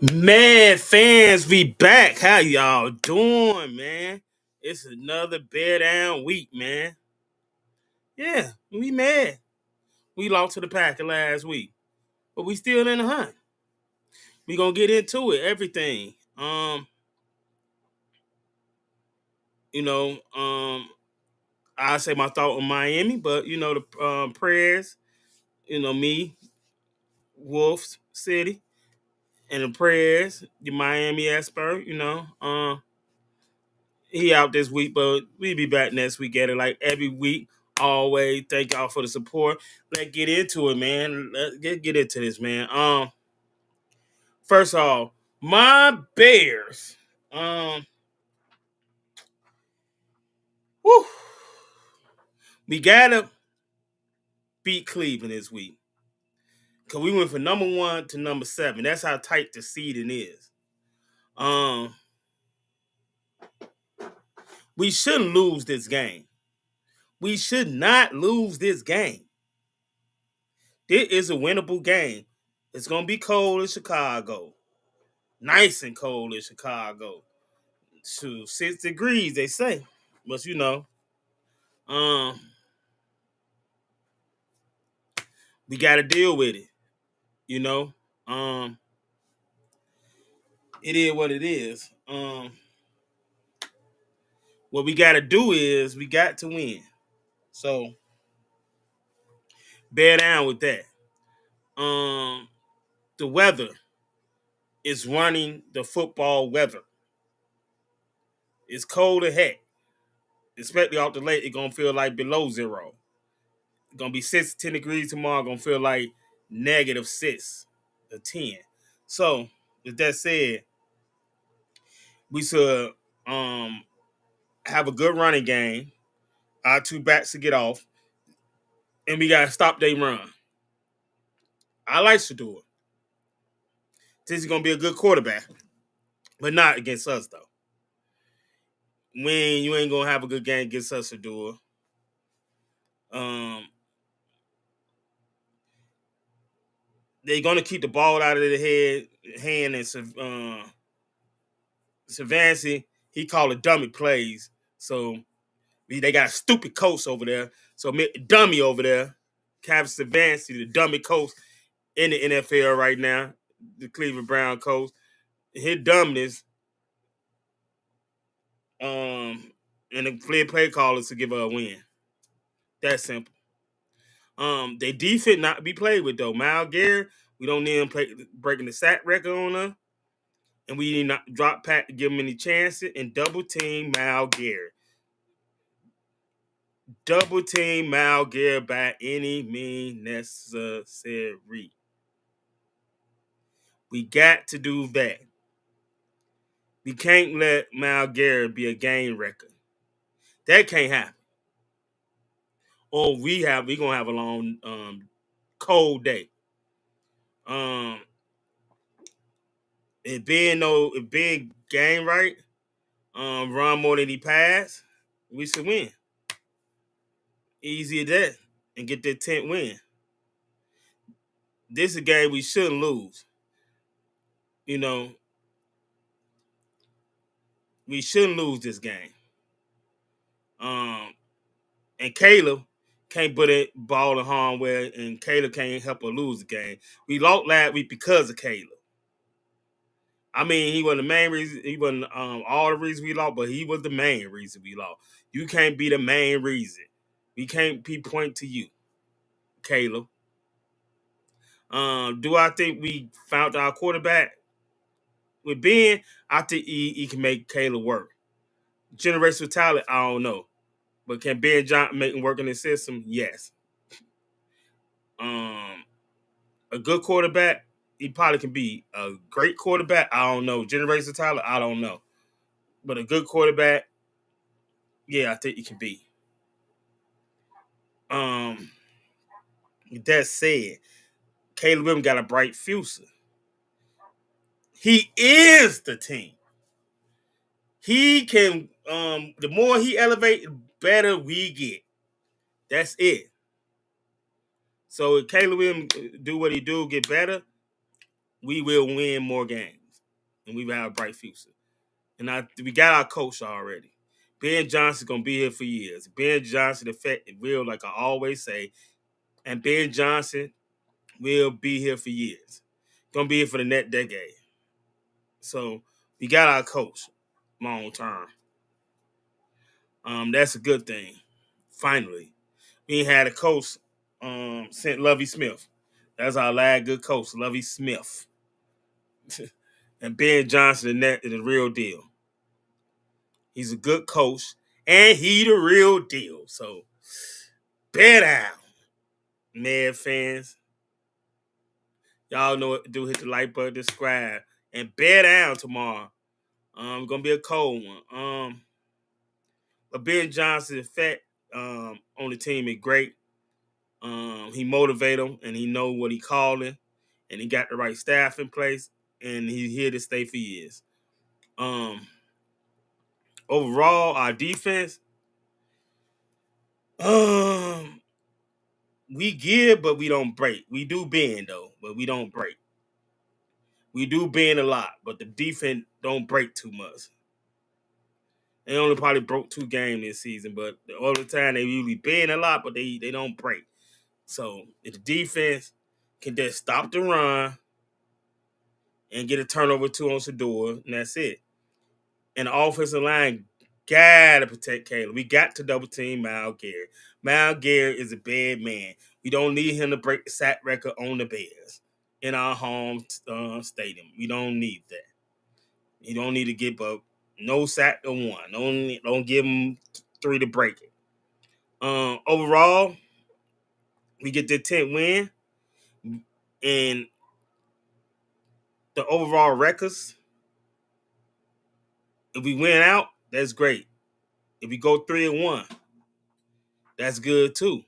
MadFans, we back. How y'all doing, man? It's another bear down week, man. Yeah, we mad. We lost to the Packers last week, but we still in the hunt. We gonna get into it, everything. You know, I say my thought on Miami, but the prayers. Me, Wolves City, and the prayers. The Miami Esper. He out this week, but we'll be back next week at it like every week. Always thank y'all for the support. Let's get into it, man. Let's get into this, man. First off, my Bears. Um, whew, we gotta beat Cleveland this week because we went from number 1 to number 7. That's how tight the seeding is. Um, we shouldn't lose this game. We should not lose this game. This is a winnable game. It's gonna be cold in Chicago. Nice and cold in Chicago. To 6 degrees, they say. But um, we gotta deal with it. You know? Um, it is what it is. What we gotta do is we got to win. So bear down with that. The weather is running the football weather. It's cold as heck. Especially off the lake, it's gonna feel like below zero. It's gonna be 6 to 10 degrees tomorrow, gonna feel like -6 or 10. So, with that said, we should have a good running game. Our two backs to get off, and we gotta stop their run. I like Shador. This is gonna be a good quarterback, but not against us though. When you ain't gonna have a good game against us, Shador. Um, they're gonna keep the ball out of their hand, and Savancy, he called it dummy plays. So they got a stupid coach over there. So dummy over there, Cavis Savancy, the dummy coach in the NFL right now, the Cleveland Brown coach. His dumbness, and the play callers to give her a win. That's simple. They defense not to be played with though. Myles Garrett, we don't need him breaking the sack record on her. And we need not drop Pat to give him any chances and double team Myles Garrett. Double team Myles Garrett by any means necessary. We got to do that. We can't let Myles Garrett be a game record. That can't happen. Or we gonna have a long cold day. It being game right, run more than he passed, we should win. Easy as that, and get that 10th win. This is a game we shouldn't lose. You know, we shouldn't lose this game. And Caleb can't put it ball in harm way, and Caleb can't help or lose the game. We lost last week because of Caleb. I mean, he wasn't the main reason. He wasn't all the reason we lost, but he was the main reason we lost. You can't be the main reason. We can't point to you, Caleb. Do I think we found our quarterback with Ben? I think he can make Caleb work. Generational talent, I don't know. But can Ben Johnson make him work in the system? Yes. A good quarterback, he probably can be a great quarterback. I don't know. Generational talent, I don't know. But a good quarterback, yeah, I think he can be. With that said, Caleb Williams got a bright future. He is the team. He can. The more he elevates, the better we get. That's it. So if Caleb Williams do what he do, get better, we will win more games. and we have a bright future. And we got our coach already. Ben Johnson gonna be here for years. Ben Johnson effect will, like I always say, and Ben Johnson will be here for years. Gonna be here for the next decade. So we got our coach long term. That's a good thing. Finally, we ain't had a coach sent Lovey Smith. That's our last good coach, Lovey Smith. And Ben Johnson, that is the real deal. He's a good coach, and he the real deal. So, bet down, Mad fans. Y'all know what to do. Hit the like button, subscribe, and bear down tomorrow. Gonna be a cold one. But Ben Johnson's effect on the team is great. He motivate them, and he know what he calling, and he got the right staff in place, and he's here to stay for years. Overall, our defense, we give, but we don't break. We do bend though, but we don't break. We do bend a lot, but the defense don't break too much. They only probably broke 2 games this season, but the other time they usually bend a lot, but they don't break. So if the defense can just stop the run and get a turnover 2 on Sador, and that's it. And the offensive line gotta protect Caleb. We got to double team Myles Garrett. Myles Garrett is a bad man. We don't need him to break the sack record on the Bears in our home stadium. We don't need that. You don't need to give up no sack to 1. Don't give him 3 to break it. Overall, we get the 10th win, and the overall records. If we win out, that's great. If we go 3-1, that's good too.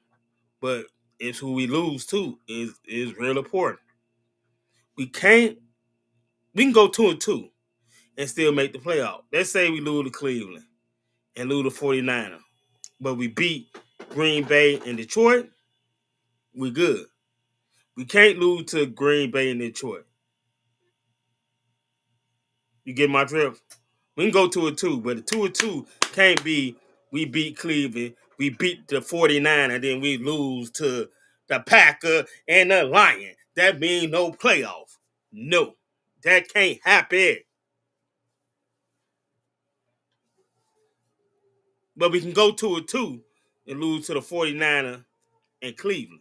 But it's who we lose to is real important. We can't. We can go 2-2 and still make the playoff. Let's say we lose to Cleveland and lose to 49ers, but we beat Green Bay and Detroit. We good. We can't lose to Green Bay and Detroit. You get my drift? We can go 2-2, but the 2-2 can't be we beat Cleveland, we beat the 49, and then we lose to the Packer and the Lion. That means no playoff. No. That can't happen. But we can go 2-2 and lose to the 49er and Cleveland.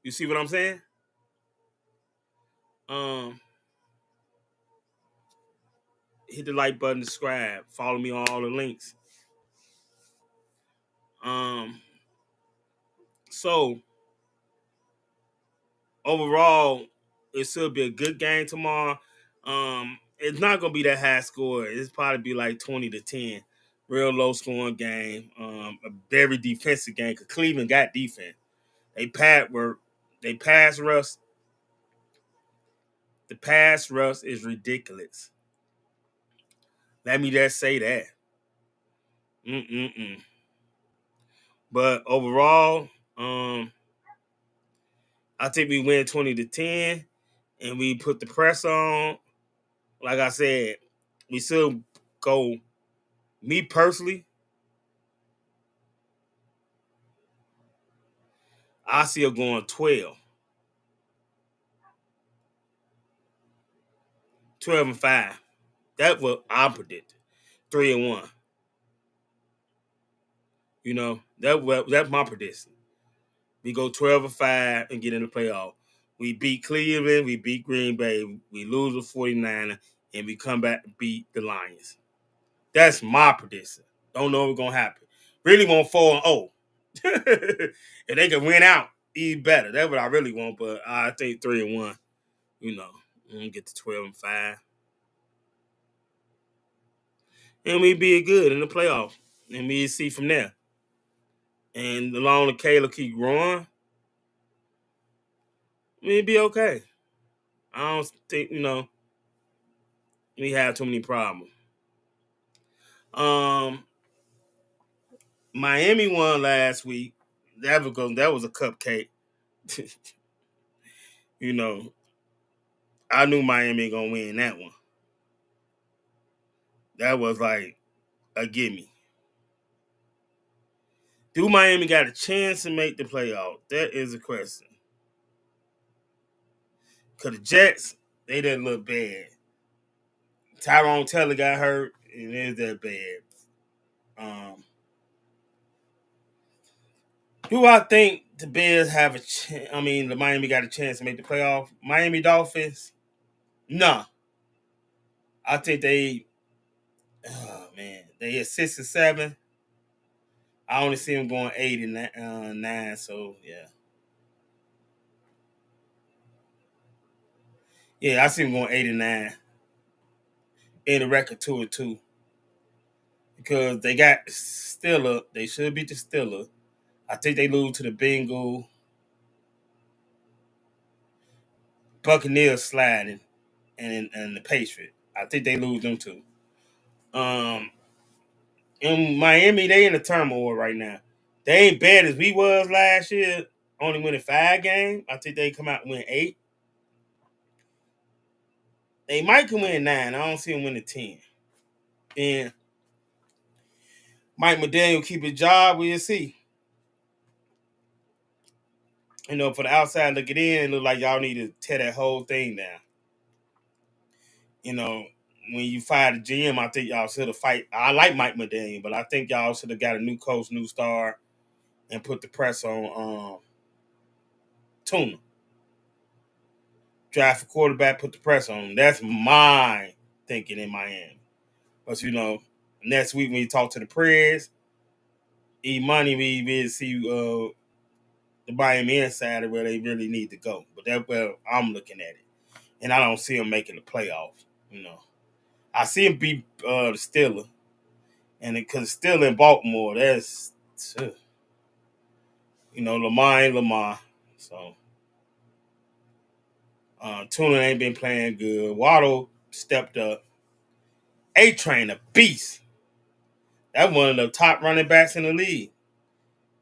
You see what I'm saying? Um, Hit the like button, subscribe, follow me on all the links. So overall, it should be a good game tomorrow. It's not gonna be that high score. It's probably be like 20-10. Real low scoring game. A very defensive game because Cleveland got defense. They pass rush. The pass rush is ridiculous. Let me just say that. Mm-mm-mm. But overall, I think we win 20-10, and we put the press on. Like I said, we still go. Me personally, I see her going 12-5. That's what I predict. 3-1. You know, that's my prediction. We go 12-5 and get in the playoff. We beat Cleveland, we beat Green Bay, we lose the 49, and we come back and beat the Lions. That's my prediction. Don't know what's gonna happen. Really want 4-0. If they can win out, even better. That's what I really want. But I think 3-1. You know, and get to 12-5, and we be good in the playoff, and we see from there. And along the Caleb keep growing, we'd be okay. I don't think we have too many problems. Um, Miami won last week. That was a cupcake. you know, I knew Miami gonna win that one. That was like a gimme. Do Miami got a chance to make the playoff? That is a question. Cause the Jets, they didn't look bad. Tyrone Taylor got hurt, and it is that bad. Um, do I think the Bears have a chance? I mean, the Miami got a chance to make the playoff. Miami Dolphins, no. I think they, oh man, they hit 6 and 7. I only see them going 8 and 9. So yeah, I see them going 8 and 9 in the record 2-2 because they got Steeler. They should beat the Steeler. I think they lose to the Bengal. Buccaneers sliding and the Patriot. I think they lose them too. Um, in Miami, they in a turmoil right now. They ain't bad as we was last year. Only winning 5 games. I think they come out and win 8. They might can win 9. I don't see them winning 10. And Mike McDaniel keep his job. We'll see. For the outside looking in, it look like y'all need to tear that whole thing down. When you fire the GM, I think y'all should have fight. I like Mike McDaniel, but I think y'all should have got a new coach, new star, and put the press on Tuna. Draft a quarterback, put the press on him. That's my thinking in Miami. But next week when you talk to the Preds, money we see the Miami insider where they really need to go. But that's where I'm looking at it, and I don't see them making the playoffs. I see him beat the Steelers, and because it's still in Baltimore, that's Lamar ain't Lamar. So Tuna ain't been playing good. Waddle stepped up. A-Train, a beast. That's one of the top running backs in the league.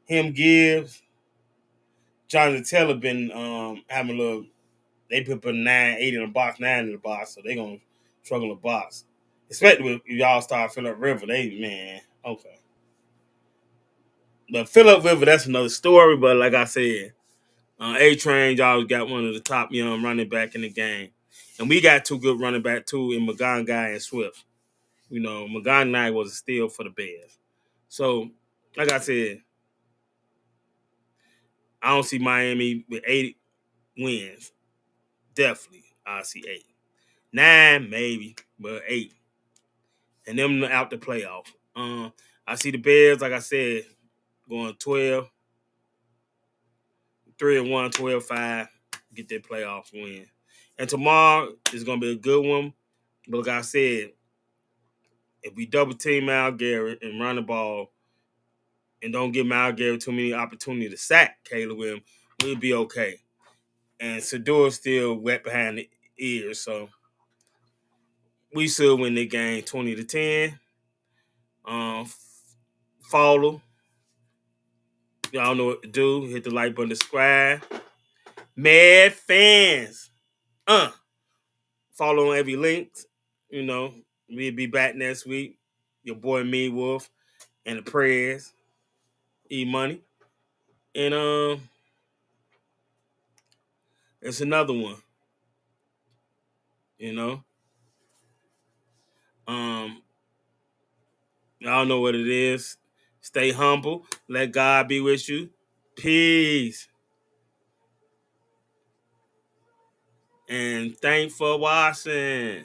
Him, Gibbs, Jonathan Taylor been having a little. They put 9, 8 in the box, 9 in the box, so they gonna struggle to box. Especially if y'all start Phillip River, okay. But Phillip River, that's another story. But like I said, A-Train, y'all got one of the top young running back in the game, and we got 2 good running back too in Magongai and Swift. Magongai was a steal for the Bears. So, like I said, I don't see Miami with 8 wins. Definitely, I see 8. 9 maybe, but 8. And them out the playoff. I see the Bears, like I said, going 12, 3-1, 12-5, get their playoff win. And tomorrow is going to be a good one. But like I said, if we double team Al Garrett and run the ball and don't give Al Garrett too many opportunities to sack Caleb Williams, we'll be okay. And Sador's still wet behind the ears, so we should win the game 20-10. Follow. Y'all know what to do. Hit the like button, subscribe. Mad fans. Follow on every link. We'll be back next week. Your boy Me Wolf and the prayers. E-Money. And it's another one. You know. Y'all know what it is. Stay humble. Let God be with you. Peace. And thanks for watching.